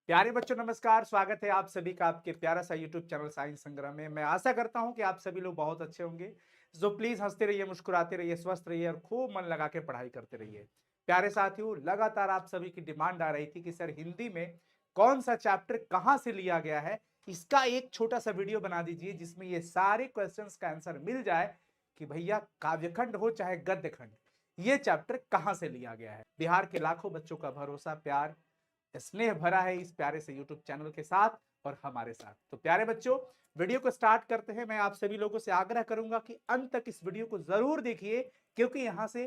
प्यारे बच्चों नमस्कार, स्वागत है आप सभी का आपके प्यारा सा यूट्यूब चैनल साइंस संग्राम में। मैं आशा करता हूं कि आप सभी लोग बहुत अच्छे होंगे। जो प्लीज हंसते रहिए, मुस्कुराते रहिए, स्वस्थ रहिए और खूब मन लगा के पढ़ाई करते रहिए। प्यारे साथियों, लगातार आप सभी की डिमांड आ रही थी कि सर हिंदी में कौन सा चैप्टर कहां से लिया गया है, इसका एक छोटा सा वीडियो बना दीजिए जिसमें ये सारे क्वेश्चन का आंसर मिल जाए कि भैया काव्यखंड हो चाहे गद्यखंड, ये चैप्टर कहां से लिया गया है। बिहार के लाखों बच्चों का भरोसा, प्यार, स्नेह भरा है इस प्यारे से यूट्यूब चैनल के साथ और हमारे साथ। तो प्यारे बच्चों, वीडियो को स्टार्ट करते हैं। मैं आप सभी लोगों से आग्रह करूंगा कि अंत तक इस वीडियो को जरूर देखिए, क्योंकि यहां से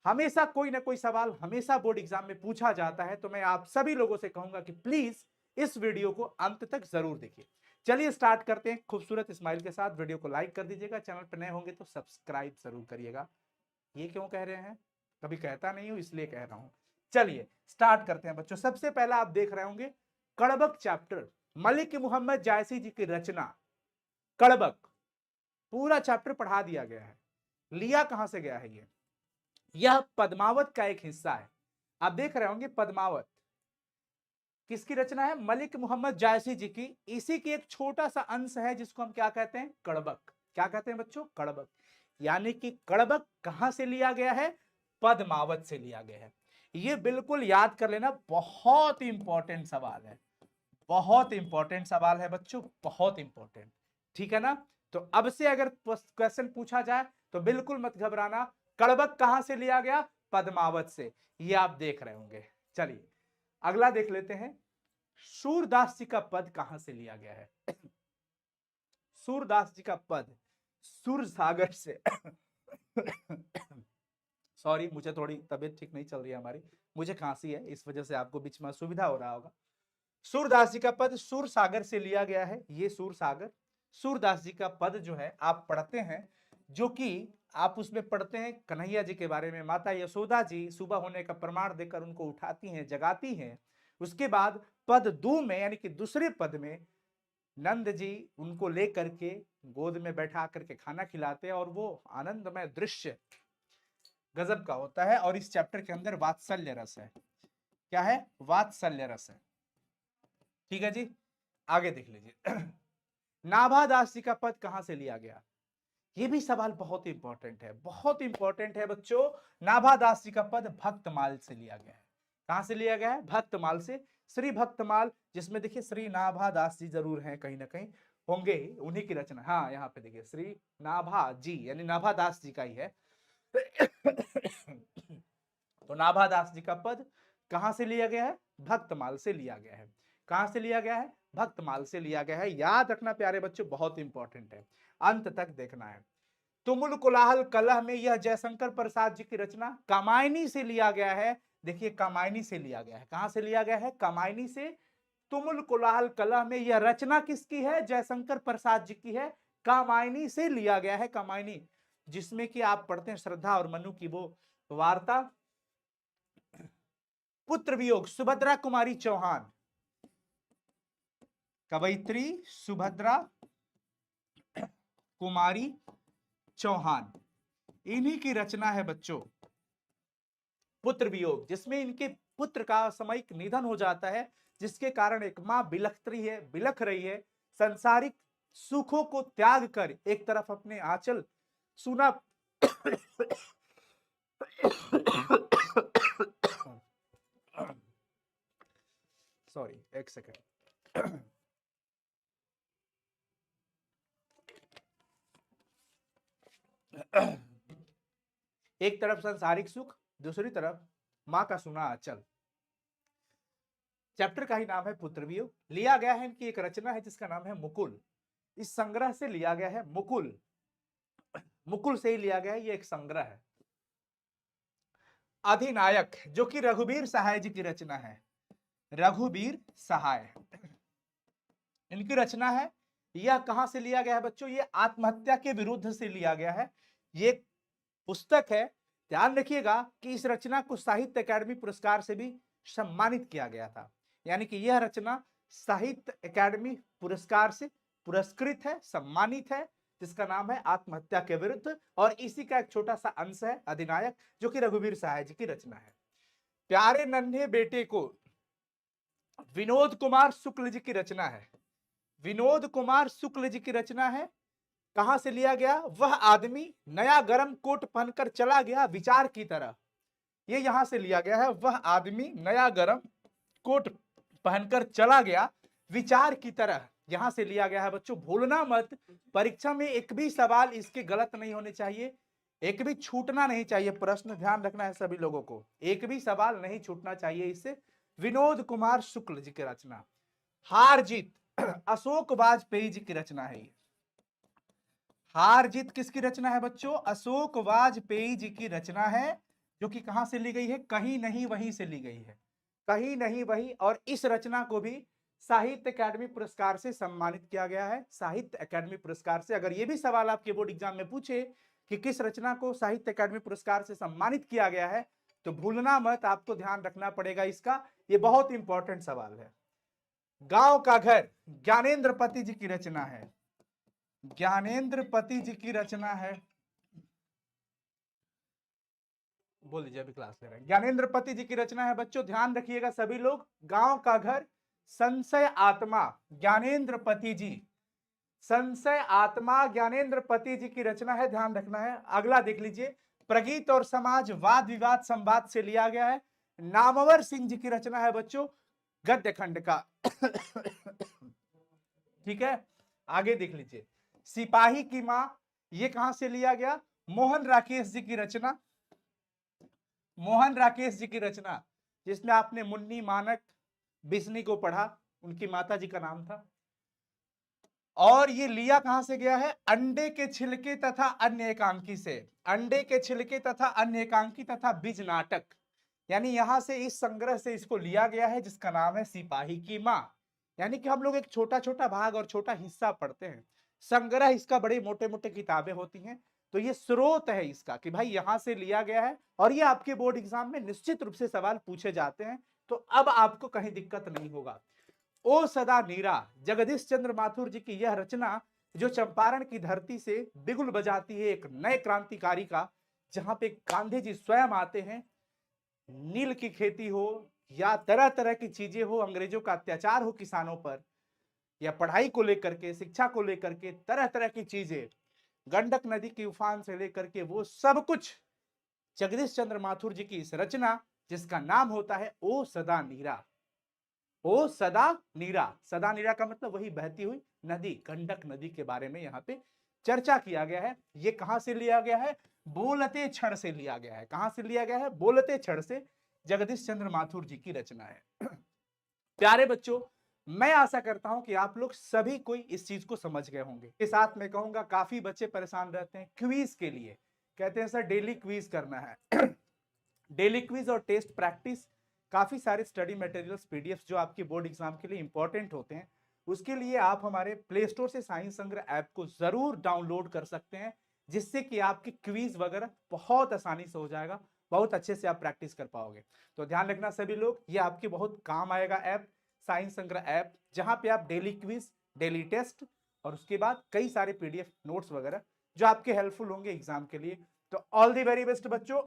हमेशा कोई ना कोई सवाल हमेशा बोर्ड एग्जाम में पूछा जाता है। तो मैं आप सभी लोगों से कहूंगा कि प्लीज इस वीडियो को अंत तक जरूर देखिए। चलिए स्टार्ट करते हैं खूबसूरत स्माइल के साथ। वीडियो को लाइक कर दीजिएगा, चैनल पर नए होंगे तो सब्सक्राइब जरूर करिएगा। ये क्यों कह रहे हैं, कभी कहता नहीं हूं इसलिए कह रहा हूं। चलिए स्टार्ट करते हैं बच्चों। सबसे पहला आप देख रहे होंगे कड़बक चैप्टर, मलिक मोहम्मद जायसी जी की रचना कड़बक। पूरा चैप्टर पढ़ा दिया गया है। लिया कहां से गया है ये? यह पद्मावत का एक हिस्सा है। आप देख रहे होंगे पद्मावत किसकी रचना है? मलिक मोहम्मद जायसी जी की। इसी की एक छोटा सा अंश है जिसको हम क्या कहते हैं? कड़बक। क्या कहते हैं बच्चों? कड़बक। यानी कि कड़बक कहां से लिया गया है? पद्मावत से लिया गया है। ये बिल्कुल याद कर लेना, बहुत इंपॉर्टेंट सवाल है। बहुत इंपॉर्टेंट सवाल है बच्चों, बहुत इंपॉर्टेंट। ठीक है ना? तो अब से अगर क्वेश्चन पूछा जाए तो बिल्कुल मत घबराना। कड़बक कहां से लिया गया? पद्मावत से। ये आप देख रहे होंगे। चलिए अगला देख लेते हैं। सूरदास जी का पद कहां से लिया गया है? सूरदास जी का पद सुर सागर से सॉरी, मुझे थोड़ी तबीयत ठीक नहीं चल रही है हमारी, मुझे खांसी है, इस वजह से आपको बीच में असुविधा हो रहा होगा। सूरदास जी का पद सुर सागर से लिया गया है। ये सुर सागर, सूरदास जी का पद जो है आप पढ़ते हैं, जो कि आप उसमें पढ़ते हैं कन्हैया जी के बारे में। माता यशोदा जी सुबह होने का प्रमाण देकर उनको उठाती हैं, जगाती हैं। उसके बाद पद दो में यानी कि दूसरे पद में नंद जी उनको लेकर के गोद में बैठा करके खाना खिलाते हैं और वो आनंदमय दृश्य गजब का होता है। और इस चैप्टर के अंदर वात्सल्य रस है। क्या है? वात्सल्य रस है। ठीक है जी, आगे देख लीजिए। नाभादास जी का पद कहां से लिया गया? ये भी सवाल बहुत इंपॉर्टेंट है, बहुत इंपॉर्टेंट है बच्चों। नाभादास जी का पद भक्तमाल से लिया गया है। कहां से लिया गया है? भक्तमाल से। श्री भक्तमाल, जिसमें देखिए श्री नाभादास जी जरूर हैं, कहीं ना कहीं होंगे, उन्हीं की रचना। हाँ, यहाँ पे देखिए श्री नाभा जी यानी नाभादास जी का ही है। तो नाभादास जी का पद कहां से लिया गया है? भक्तमाल से लिया गया है। कहां से लिया गया है? भक्तमाल से लिया गया है। याद रखना प्यारे बच्चों, बहुत इंपॉर्टेंट है, अंत तक देखना है। तुमुल कोलाहल कलह में यह जयशंकर प्रसाद जी की रचना कामायनी से लिया गया है। देखिए कामायनी से लिया गया है। कहां से लिया गया है? कामायनी से। तुमुल कोलाहल कलह में यह रचना किसकी है? जयशंकर प्रसाद जी की है। कामायनी से लिया गया है। कामायनी, जिसमें कि आप पढ़ते हैं श्रद्धा और मनु की वो वार्ता। पुत्र वियोग, सुभद्रा कुमारी चौहान, कवयित्री सुभद्रा कुमारी चौहान, इन्हीं की रचना है बच्चों पुत्र वियोग, जिसमें इनके पुत्र का सामयिक निधन हो जाता है, जिसके कारण एक मां बिलख रही है। संसारिक सुखों को त्याग कर एक तरफ अपने आंचल सुना सॉरी, एक सेकेंड। एक तरफ संसारिक सुख, दूसरी तरफ मां का सुना आंचल। चैप्टर का ही नाम है पुत्र वियोग। लिया गया है, इनकी एक रचना है जिसका नाम है मुकुल। इस संग्रह से लिया गया है मुकुल। मुकुल से ही लिया गया है, ये एक संग्रह है। अधिनायक, जो कि रघुवीर सहाय जी की रचना है। रघुवीर सहाय इनकी रचना है। यह कहां से लिया गया है बच्चों? ये आत्महत्या के विरुद्ध से लिया गया है। ये पुस्तक है। ध्यान रखिएगा कि इस रचना को साहित्य अकादमी पुरस्कार से भी सम्मानित किया गया था। यानी कि यह रचना साहित्य अकादमी पुरस्कार से पुरस्कृत है, सम्मानित है, जिसका नाम है आत्महत्या के विरुद्ध। और इसी का एक छोटा सा अंश है अधिनायक, जो कि रघुवीर सहाय जी की रचना है। प्यारे नन्हे बेटे को विनोद कुमार शुक्ल जी की रचना है। विनोद कुमार शुक्ल जी की रचना है। कहां से लिया गया? वह आदमी नया गरम कोट पहनकर चला गया विचार की तरह। ये यहां से लिया गया है। वह आदमी नया गरम कोट पहनकर चला गया विचार की तरह, यहां से लिया गया है। बच्चों भूलना मत, परीक्षा में एक भी सवाल इसके गलत नहीं होने चाहिए, एक भी छूटना नहीं चाहिए प्रश्न, ध्यान रखना है सभी लोगों को, एक भी सवाल नहीं छूटना चाहिए इससे। विनोद कुमार शुक्ल जी की रचना। हार जीत अशोक वाजपेयी जी की रचना है ये। हार जीत किसकी रचना है बच्चों? अशोक वाजपेयी जी की रचना है, जो कि कहां से ली गई है? कहीं नहीं वहीं से ली गई है, कहीं नहीं वहीं। और इस रचना को भी साहित्य अकादमी पुरस्कार से सम्मानित किया गया है, साहित्य अकादमी पुरस्कार से। अगर ये भी सवाल आपके बोर्ड एग्जाम में पूछे कि किस रचना को साहित्य अकादमी पुरस्कार से सम्मानित किया गया है, तो भूलना मत, आपको ध्यान रखना पड़ेगा इसका, ये बहुत इंपॉर्टेंट सवाल है। गांव का घर ज्ञानेंद्र पति जी की रचना है, ज्ञानेंद्र पति जी की रचना है। बोल दीजिए, अभी क्लास ले रहे हैं। ज्ञानेंद्र पति जी की रचना है बच्चों, ध्यान रखिएगा सभी लोग। गांव का घर, संशय आत्मा, ज्ञानेंद्र पति जी, संशय आत्मा ज्ञानेंद्र पति जी की रचना है, ध्यान रखना है। अगला देख लीजिए, प्रगीत और समाज वाद विवाद संवाद से लिया गया है, नामवर सिंह जी की रचना है बच्चों, गद्य खंड का। ठीक है, आगे देख लीजिए, सिपाही की मां, ये कहां से लिया गया? मोहन राकेश जी की रचना, मोहन राकेश जी की रचना, जिसमें आपने मुन्नी मानक बिस्नी को पढ़ा, उनकी माता जी का नाम था। और ये लिया कहां से गया है? अंडे के छिलके तथा अन्य एकांकी से, अंडे के छिलके तथा अन्य एकांकी तथा बीज नाटक, यानी यहां से इस संग्रह से इसको लिया गया है, जिसका नाम है सिपाही की मां। यानी कि हम लोग एक छोटा छोटा भाग और छोटा हिस्सा पढ़ते हैं, संग्रह इसका बड़े मोटे मोटे किताबें होती हैं, तो ये स्रोत है इसका कि भाई यहां से लिया गया है, और ये आपके बोर्ड एग्जाम में निश्चित रूप से सवाल पूछे जाते हैं, तो अब आपको कहीं दिक्कत नहीं होगा। ओ सदा नीरा, जगदीश चंद्र माथुर जी की यह रचना, जो चंपारण की धरती से बिगुल बजाती है एक नए क्रांतिकारी का, जहां पे गांधी जी स्वयं आते हैं, नील की खेती हो या तरह तरह की चीजें हो, अंग्रेजों का अत्याचार हो किसानों पर, या पढ़ाई को लेकर के, शिक्षा को लेकर के, तरह तरह की चीजें, गंडक नदी की उफान से लेकर के, वो सब कुछ जगदीश चंद्र माथुर जी की इस रचना, जिसका नाम होता है ओ सदा नीरा। ओ सदा नीरा, सदा नीरा का मतलब वही बहती हुई नदी, गंडक नदी के बारे में यहाँ पे चर्चा किया गया है। ये कहां से लिया गया है? बोलते क्षण से लिया गया है। कहां से लिया गया है? बोलते क्षण से, जगदीश चंद्र माथुर जी की रचना है। प्यारे बच्चों, मैं आशा करता हूं कि आप लोग सभी कोई इस चीज को समझ गए होंगे। के साथ मैं कहूंगा, काफी बच्चे परेशान रहते हैं क्विज के लिए, कहते हैं सर डेली क्विज करना है। डेली क्विज और टेस्ट प्रैक्टिस, काफी सारे स्टडी मटेरियल्स पीडीएफ जो आपके बोर्ड एग्जाम के लिए इंपॉर्टेंट होते हैं, उसके लिए आप हमारे प्ले स्टोर से साइंस संग्रह ऐप को जरूर डाउनलोड कर सकते हैं, जिससे कि आपकी क्विज वगैरह बहुत आसानी से हो जाएगा, बहुत अच्छे से आप प्रैक्टिस कर पाओगे। तो ध्यान रखना सभी लोग, ये आपके बहुत काम आएगा ऐप, साइंस संग्रह ऐप, जहां पे आप डेली क्विज, डेली टेस्ट, और उसके बाद कई सारे पीडीएफ नोट्स वगैरह जो आपके हेल्पफुल होंगे एग्जाम के लिए। तो ऑल दी वेरी बेस्ट बच्चों।